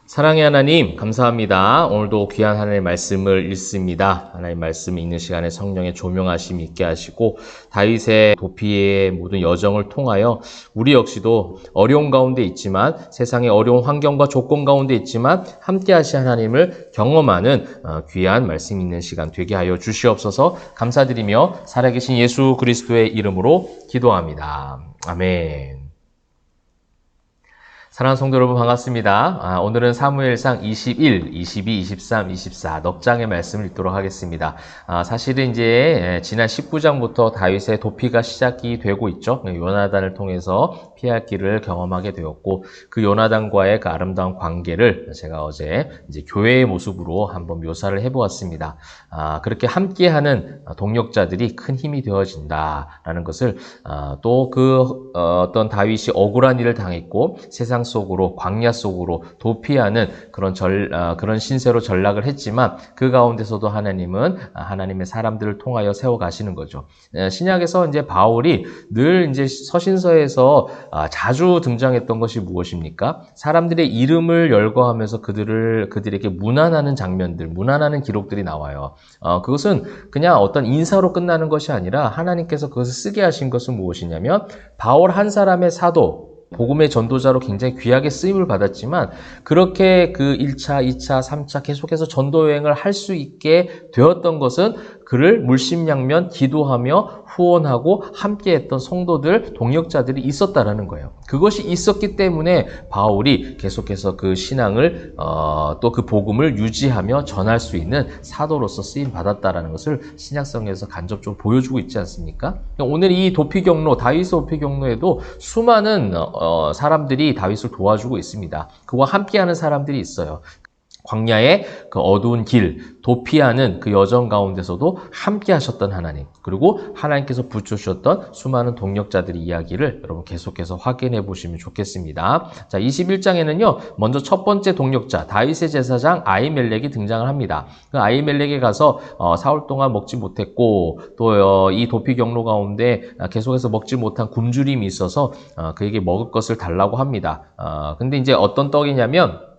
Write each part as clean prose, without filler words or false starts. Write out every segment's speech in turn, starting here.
사랑의 하나님, 감사합니다. 오늘도 귀한 하나님의 말씀을 읽습니다. 하나님의 말씀 읽는 시간에 성령의 조명하심 있게 하시고 다윗의 도피의 모든 여정을 통하여 우리 역시도 어려운 가운데 있지만 세상의 어려운 환경과 조건 가운데 있지만 함께 하신 하나님을 경험하는 귀한 말씀 있는 시간 되게 하여 주시옵소서. 감사드리며 살아계신 예수 그리스도의 이름으로 기도합니다. 아멘. 사랑하는 성도 여러분 반갑습니다. 오늘은 사무엘상 21, 22, 23, 24 넉 장의 말씀을 읽도록 하겠습니다. 사실은 이제 지난 19장부터 다윗의 도피가 시작이 되고 있죠. 요나단을 통해서 피할 길을 경험하게 되었고 그 요나단과의 그 아름다운 관계를 제가 어제 이제 교회의 모습으로 한번 묘사를 해보았습니다. 그렇게 함께하는 동력자들이 큰 힘이 되어진다라는 것을 또 그 어떤 다윗이 억울한 일을 당했고 세상 속으로 광야 속으로 도피하는 그런 신세로 전락을 했지만 그 가운데서도 하나님은 하나님의 사람들을 통하여 세워 가시는 거죠. 신약에서 이제 바울이 늘 이제 서신서에서 자주 등장했던 것이 무엇입니까? 사람들의 이름을 열거하면서 그들에게 문안하는 장면들, 문안하는 기록들이 나와요. 그것은 그냥 어떤 인사로 끝나는 것이 아니라 하나님께서 그것을 쓰게 하신 것은 무엇이냐면 바울 한 사람의 사도 복음의 전도자로 굉장히 귀하게 쓰임을 받았지만 그렇게 그 1차, 2차, 3차 계속해서 전도 여행을 할 수 있게 되었던 것은 그를 물심양면 기도하며 후원하고 함께했던 성도들, 동역자들이 있었다라는 거예요. 그것이 있었기 때문에 바울이 계속해서 그 신앙을 또 그 복음을 유지하며 전할 수 있는 사도로서 쓰임 받았다라는 것을 신약성에서 간접적으로 보여주고 있지 않습니까? 오늘 이 도피 경로, 다윗의 도피 경로에도 수많은 사람들이 다윗을 도와주고 있습니다. 그와 함께하는 사람들이 있어요. 광야의 그 어두운 길, 도피하는 그 여정 가운데서도 함께 하셨던 하나님, 그리고 하나님께서 붙여주셨던 수많은 동력자들의 이야기를 여러분 계속해서 확인해 보시면 좋겠습니다. 자, 21장에는요, 먼저 첫 번째 동력자, 다윗의 제사장 아히멜렉이 등장을 합니다. 그 아히멜렉에 가서 사흘 동안 먹지 못했고, 또 이 도피 경로 가운데 계속해서 먹지 못한 굶주림이 있어서 그에게 먹을 것을 달라고 합니다. 근데 이제 어떤 떡이냐면,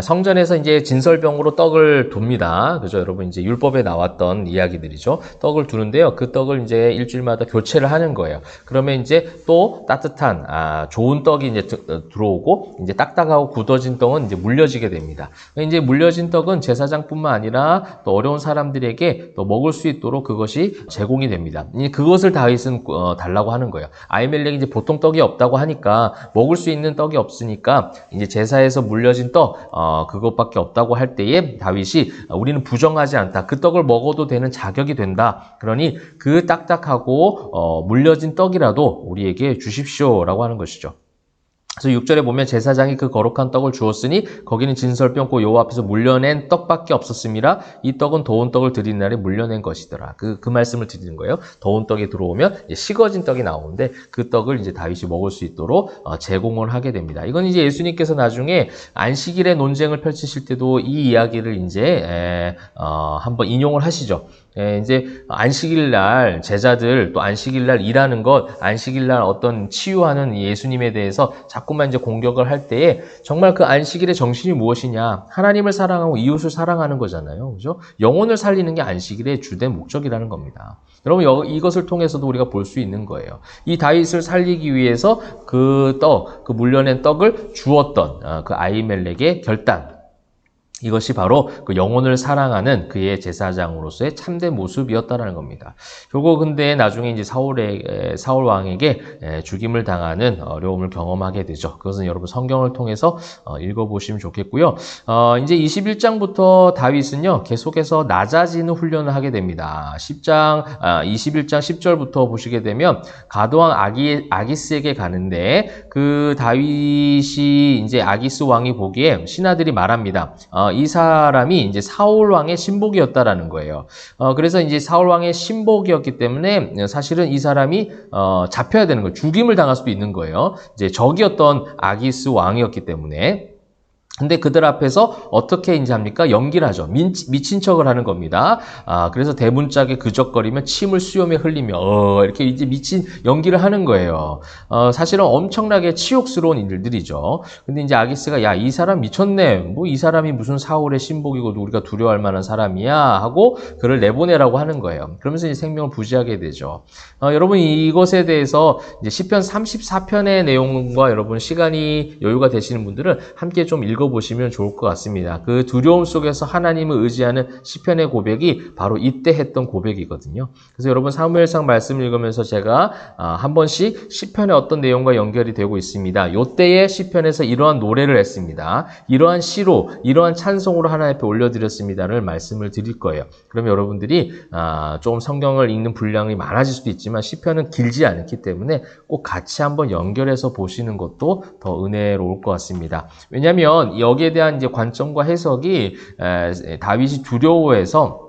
성전에서 이제 진설병으로 떡을 둡니다. 그죠? 여러분, 이제 율법에 나왔던 이야기들이죠. 떡을 두는데요. 그 떡을 이제 일주일마다 교체를 하는 거예요. 그러면 이제 또 따뜻한, 좋은 떡이 이제 들어오고, 이제 딱딱하고 굳어진 떡은 이제 물려지게 됩니다. 이제 물려진 떡은 제사장뿐만 아니라 또 어려운 사람들에게 또 먹을 수 있도록 그것이 제공이 됩니다. 그것을 다윗은 달라고 하는 거예요. 아히멜렉이 이제 보통 떡이 없다고 하니까 먹을 수 있는 떡이 없으니까 이제 제사에서 물려진 떡, 그것밖에 없다고 할 때에 다윗이 우리는 부정하지 않다. 그 떡을 먹어도 되는 자격이 된다. 그러니 그 딱딱하고 물려진 떡이라도 우리에게 주십시오라고 하는 것이죠. 그래서 6절에 보면 제사장이 그 거룩한 떡을 주었으니 거기는 진설병고 여호와 앞에서 물려낸 떡밖에 없었습니다. 이 떡은 더운 떡을 드리는 날에 물려낸 것이더라. 그 말씀을 드리는 거예요. 더운 떡이 들어오면 식어진 떡이 나오는데 그 떡을 이제 다윗이 먹을 수 있도록 제공을 하게 됩니다. 이건 이제 예수님께서 나중에 안식일의 논쟁을 펼치실 때도 이 이야기를 이제 한번 인용을 하시죠. 이제 안식일 날 제자들 또 안식일 날 일하는 것, 안식일 날 어떤 치유하는 예수님에 대해서 자꾸만 이제 공격을 할 때에 정말 그 안식일의 정신이 무엇이냐? 하나님을 사랑하고 이웃을 사랑하는 거잖아요. 그죠? 영혼을 살리는 게 안식일의 주된 목적이라는 겁니다. 여러분, 이것을 통해서도 우리가 볼 수 있는 거예요. 이 다윗을 살리기 위해서 그 물려낸 떡을 주었던 그 아히멜렉의 결단, 이것이 바로 그 영혼을 사랑하는 그의 제사장으로서의 참된 모습이었다는 겁니다. 결국 근데 나중에 이제 사울 왕에게 죽임을 당하는 어려움을 경험하게 되죠. 그것은 여러분 성경을 통해서 읽어보시면 좋겠고요. 이제 21장부터 다윗은요, 계속해서 낮아지는 훈련을 하게 됩니다. 21장 10절부터 보시게 되면 가드왕 아기스에게 가는데 그 다윗이 이제 아기스 왕이 보기에 신하들이 말합니다. 이 사람이 이제 사울 왕의 신복이었다라는 거예요. 그래서 이제 사울 왕의 신복이었기 때문에 사실은 이 사람이 잡혀야 되는 거예요. 죽임을 당할 수도 있는 거예요. 이제 적이었던 아기스 왕이었기 때문에. 근데 그들 앞에서 어떻게 이제 합니까? 연기를 하죠. 미친 척을 하는 겁니다. 그래서 대문짝에 그적거리며 침을 수염에 흘리며, 이렇게 이제 미친 연기를 하는 거예요. 사실은 엄청나게 치욕스러운 일들이죠. 근데 이제 아기스가, 야, 이 사람 미쳤네. 뭐 이 사람이 무슨 사울의 신복이고 우리가 두려워할 만한 사람이야. 하고 그를 내보내라고 하는 거예요. 그러면서 이제 생명을 부지하게 되죠. 여러분, 이것에 대해서 이제 시편 34편의 내용과 여러분 시간이 여유가 되시는 분들은 함께 좀 읽어보시면 좋을 것 같습니다. 그 두려움 속에서 하나님을 의지하는 시편의 고백이 바로 이때 했던 고백이거든요. 그래서 여러분 사무엘상 말씀을 읽으면서 제가 한 번씩 시편의 어떤 내용과 연결이 되고 있습니다. 이때에 시편에서 이러한 노래를 했습니다. 이러한 시로, 이러한 찬송으로 하나님 앞에 올려드렸습니다를 말씀을 드릴 거예요. 그러면 여러분들이 좀 성경을 읽는 분량이 많아질 수도 있지만 시편은 길지 않기 때문에 꼭 같이 한번 연결해서 보시는 것도 더 은혜로울 것 같습니다. 왜냐하면 여기에 대한 이제 관점과 해석이 다윗이 두려워해서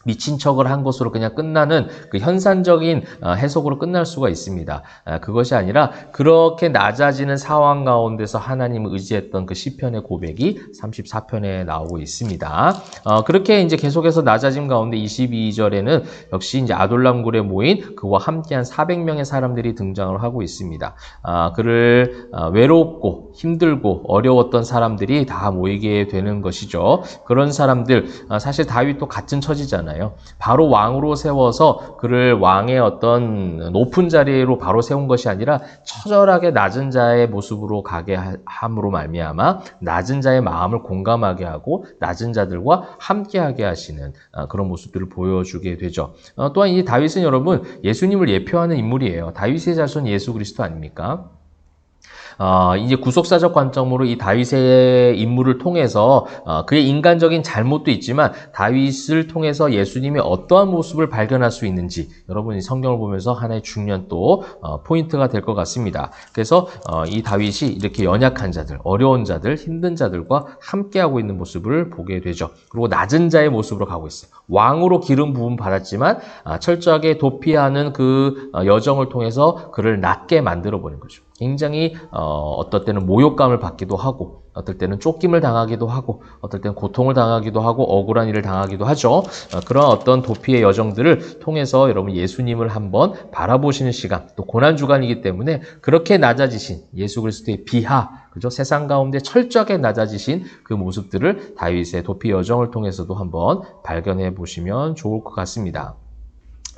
미친 척을 한 것으로 그냥 끝나는 그 현상적인 해석으로 끝날 수가 있습니다. 그것이 아니라 그렇게 낮아지는 상황 가운데서 하나님을 의지했던 그 시편의 고백이 34편에 나오고 있습니다. 그렇게 이제 계속해서 낮아짐 가운데 22절에는 역시 이제 아돌람굴에 모인 그와 함께한 400명의 사람들이 등장을 하고 있습니다. 그를 외롭고 힘들고 어려웠던 사람들이 다 모이게 되는 것이죠. 그런 사람들, 사실 다윗도 같은 처지잖아요. 바로 왕으로 세워서 그를 왕의 어떤 높은 자리로 바로 세운 것이 아니라 처절하게 낮은 자의 모습으로 가게 함으로 말미암아 낮은 자의 마음을 공감하게 하고 낮은 자들과 함께하게 하시는 그런 모습들을 보여주게 되죠. 또한 이 다윗은 여러분 예수님을 예표하는 인물이에요. 다윗의 자손 예수 그리스도 아닙니까? 이제 구속사적 관점으로 이 다윗의 인물을 통해서 그의 인간적인 잘못도 있지만 다윗을 통해서 예수님의 어떠한 모습을 발견할 수 있는지 여러분이 성경을 보면서 하나의 중요한 또 포인트가 될 것 같습니다. 그래서 이 다윗이 이렇게 연약한 자들, 어려운 자들, 힘든 자들과 함께하고 있는 모습을 보게 되죠. 그리고 낮은 자의 모습으로 가고 있어요. 왕으로 기름 부음 받았지만 철저하게 도피하는 그 여정을 통해서 그를 낮게 만들어 버린 거죠. 굉장히 어떨 때는 모욕감을 받기도 하고 어떨 때는 쫓김을 당하기도 하고 어떨 때는 고통을 당하기도 하고 억울한 일을 당하기도 하죠. 그런 어떤 도피의 여정들을 통해서 여러분 예수님을 한번 바라보시는 시간, 또 고난주간이기 때문에 그렇게 낮아지신 예수 그리스도의 비하, 그죠? 세상 가운데 철저하게 낮아지신 그 모습들을 다윗의 도피 여정을 통해서도 한번 발견해 보시면 좋을 것 같습니다.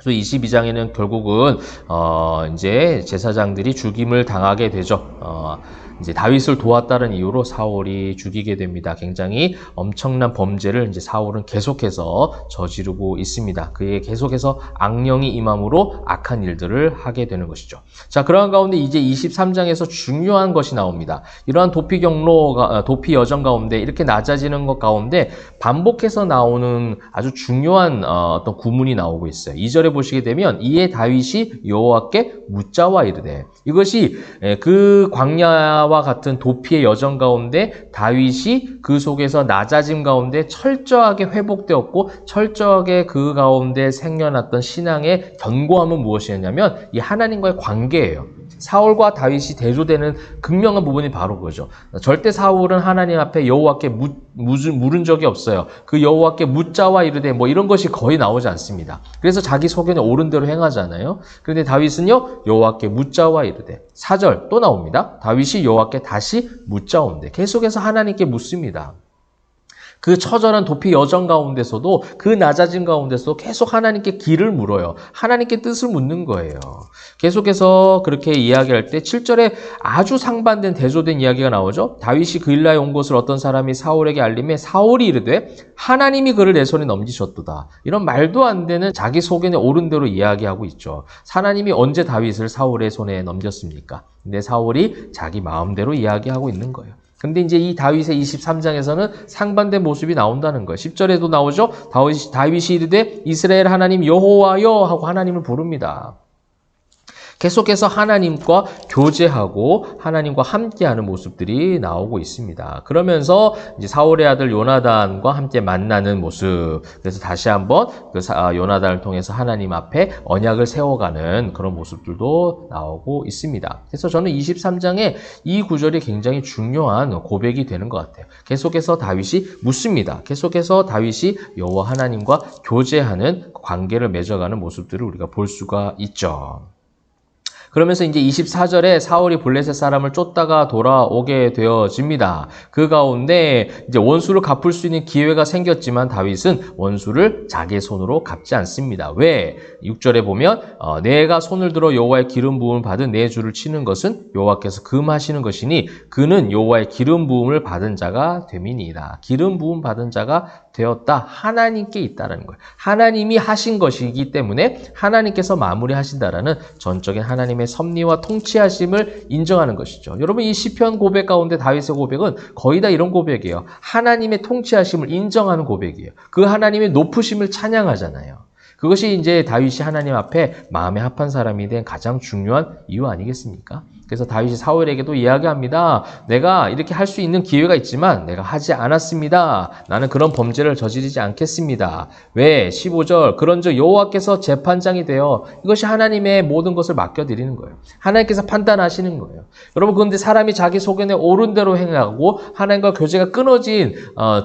그래서 22장에는 결국은 이제 제사장들이 죽임을 당하게 되죠. 이제 다윗을 도왔다는 이유로 사울이 죽이게 됩니다. 굉장히 엄청난 범죄를 이제 사울은 계속해서 저지르고 있습니다. 그에 계속해서 악령이 임함으로 악한 일들을 하게 되는 것이죠. 자, 그러한 가운데 이제 23장에서 중요한 것이 나옵니다. 이러한 도피 도피 여정 가운데 이렇게 낮아지는 것 가운데 반복해서 나오는 아주 중요한 어떤 구문이 나오고 있어요. 2절에 보시게 되면 이에 다윗이 여호와께 묻자와 이르되, 이것이 그 광야와 같은 도피의 여정 가운데 다윗이 그 속에서 낮아짐 가운데 철저하게 회복되었고 철저하게 그 가운데 생겨났던 신앙의 견고함은 무엇이었냐면 이 하나님과의 관계예요. 사울과 다윗이 대조되는 극명한 부분이 바로 그거죠. 절대 사울은 하나님 앞에 여호와께 물은 적이 없어요. 그 여호와께 묻자와 이르되 뭐 이런 것이 거의 나오지 않습니다. 그래서 자기 소견에 옳은 대로 행하잖아요. 그런데 다윗은요, 여호와께 묻자와 이르되. 4절 또 나옵니다. 다윗이 여호와께 다시 묻자온대. 계속해서 하나님께 묻습니다. 그 처절한 도피 여정 가운데서도 그 낮아짐 가운데서도 계속 하나님께 길을 물어요. 하나님께 뜻을 묻는 거예요. 계속해서 그렇게 이야기할 때 7절에 아주 상반된 대조된 이야기가 나오죠. 다윗이 그일라에 온 것을 어떤 사람이 사울에게 알림해 사울이 이르되 하나님이 그를 내 손에 넘기셨도다. 이런 말도 안 되는 자기 소견에 옳은 대로 이야기하고 있죠. 하나님이 언제 다윗을 사울의 손에 넘겼습니까? 근데 사울이 자기 마음대로 이야기하고 있는 거예요. 근데 이제 이 다윗의 23장에서는 상반된 모습이 나온다는 거예요. 10절에도 나오죠. 다윗이 이르되 이스라엘 하나님 여호와여 하고 하나님을 부릅니다. 계속해서 하나님과 교제하고 하나님과 함께하는 모습들이 나오고 있습니다. 그러면서 이제 사울의 아들 요나단과 함께 만나는 모습. 그래서 다시 한번 그 요나단을 통해서 하나님 앞에 언약을 세워가는 그런 모습들도 나오고 있습니다. 그래서 저는 23장에 이 구절이 굉장히 중요한 고백이 되는 것 같아요. 계속해서 다윗이 묻습니다. 계속해서 다윗이 여호와 하나님과 교제하는 관계를 맺어가는 모습들을 우리가 볼 수가 있죠. 그러면서 이제 24절에 사울이 블레셋 사람을 쫓다가 돌아오게 되어집니다. 그 가운데 이제 원수를 갚을 수 있는 기회가 생겼지만 다윗은 원수를 자기의 손으로 갚지 않습니다. 왜? 6절에 보면 내가 손을 들어 여호와의 기름 부음을 받은 내 주를 치는 것은 여호와께서 금하시는 것이니 그는 여호와의 기름 부음을 받은 자가 됨이니이다. 기름 부음 받은 자가 되었다. 하나님께 있다라는 거예요. 하나님이 하신 것이기 때문에 하나님께서 마무리하신다라는 전적인 하나님의 섭리와 통치하심을 인정하는 것이죠. 여러분 이 시편 고백 가운데 다윗의 고백은 거의 다 이런 고백이에요. 하나님의 통치하심을 인정하는 고백이에요. 그 하나님의 높으심을 찬양하잖아요. 그것이 이제 다윗이 하나님 앞에 마음에 합한 사람이 된 가장 중요한 이유 아니겠습니까? 그래서 다윗이 사울에게도 이야기합니다. 내가 이렇게 할 수 있는 기회가 있지만 내가 하지 않았습니다. 나는 그런 범죄를 저지르지 않겠습니다. 왜? 15절 그런즉 여호와께서 재판장이 되어 이것이 하나님의 모든 것을 맡겨드리는 거예요. 하나님께서 판단하시는 거예요. 여러분 그런데 사람이 자기 소견에 옳은 대로 행하고 하나님과 교제가 끊어진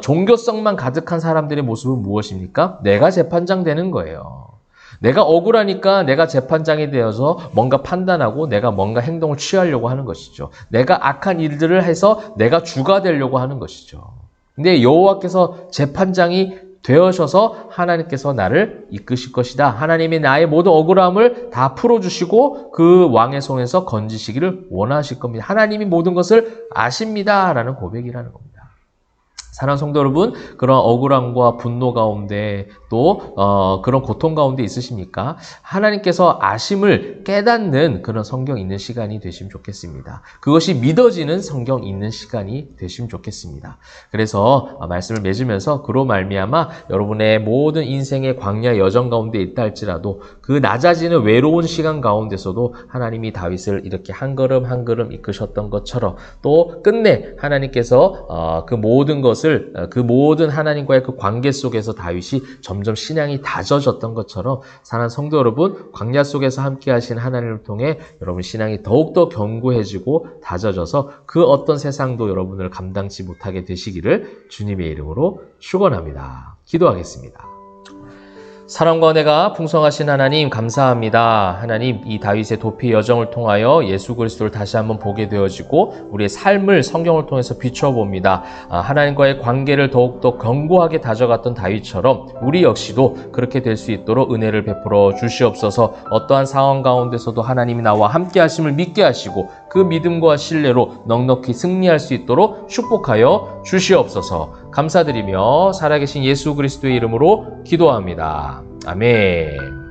종교성만 가득한 사람들의 모습은 무엇입니까? 내가 재판장 되는 거예요. 내가 억울하니까 내가 재판장이 되어서 뭔가 판단하고 내가 뭔가 행동을 취하려고 하는 것이죠. 내가 악한 일들을 해서 내가 주가 되려고 하는 것이죠. 근데 여호와께서 재판장이 되어셔서 하나님께서 나를 이끄실 것이다. 하나님이 나의 모든 억울함을 다 풀어주시고 그 왕의 손에서 건지시기를 원하실 겁니다. 하나님이 모든 것을 아십니다. 라는 고백이라는 겁니다. 사랑하는 성도 여러분, 그런 억울함과 분노 가운데 또 그런 고통 가운데 있으십니까? 하나님께서 아심을 깨닫는 그런 성경 읽는 시간이 되시면 좋겠습니다. 그것이 믿어지는 성경 읽는 시간이 되시면 좋겠습니다. 그래서 말씀을 맺으면서 그로 말미암아 여러분의 모든 인생의 광야 여정 가운데 있다 할지라도 그 낮아지는 외로운 시간 가운데서도 하나님이 다윗을 이렇게 한 걸음 한 걸음 이끄셨던 것처럼 또 끝내 하나님께서 그 모든 것을 그 모든 하나님과의 그 관계 속에서 다윗이 점점 신앙이 다져졌던 것처럼 사랑하는 성도 여러분, 광야 속에서 함께 하신 하나님을 통해 여러분 신앙이 더욱더 견고해지고 다져져서 그 어떤 세상도 여러분을 감당치 못하게 되시기를 주님의 이름으로 축원합니다. 기도하겠습니다. 사랑과 은혜가 풍성하신 하나님 감사합니다. 하나님 이 다윗의 도피 여정을 통하여 예수 그리스도를 다시 한번 보게 되어지고 우리의 삶을 성경을 통해서 비춰봅니다. 하나님과의 관계를 더욱더 견고하게 다져갔던 다윗처럼 우리 역시도 그렇게 될 수 있도록 은혜를 베풀어 주시옵소서. 어떠한 상황 가운데서도 하나님이 나와 함께 하심을 믿게 하시고 그 믿음과 신뢰로 넉넉히 승리할 수 있도록 축복하여 주시옵소서. 감사드리며 살아계신 예수 그리스도의 이름으로 기도합니다. 아멘.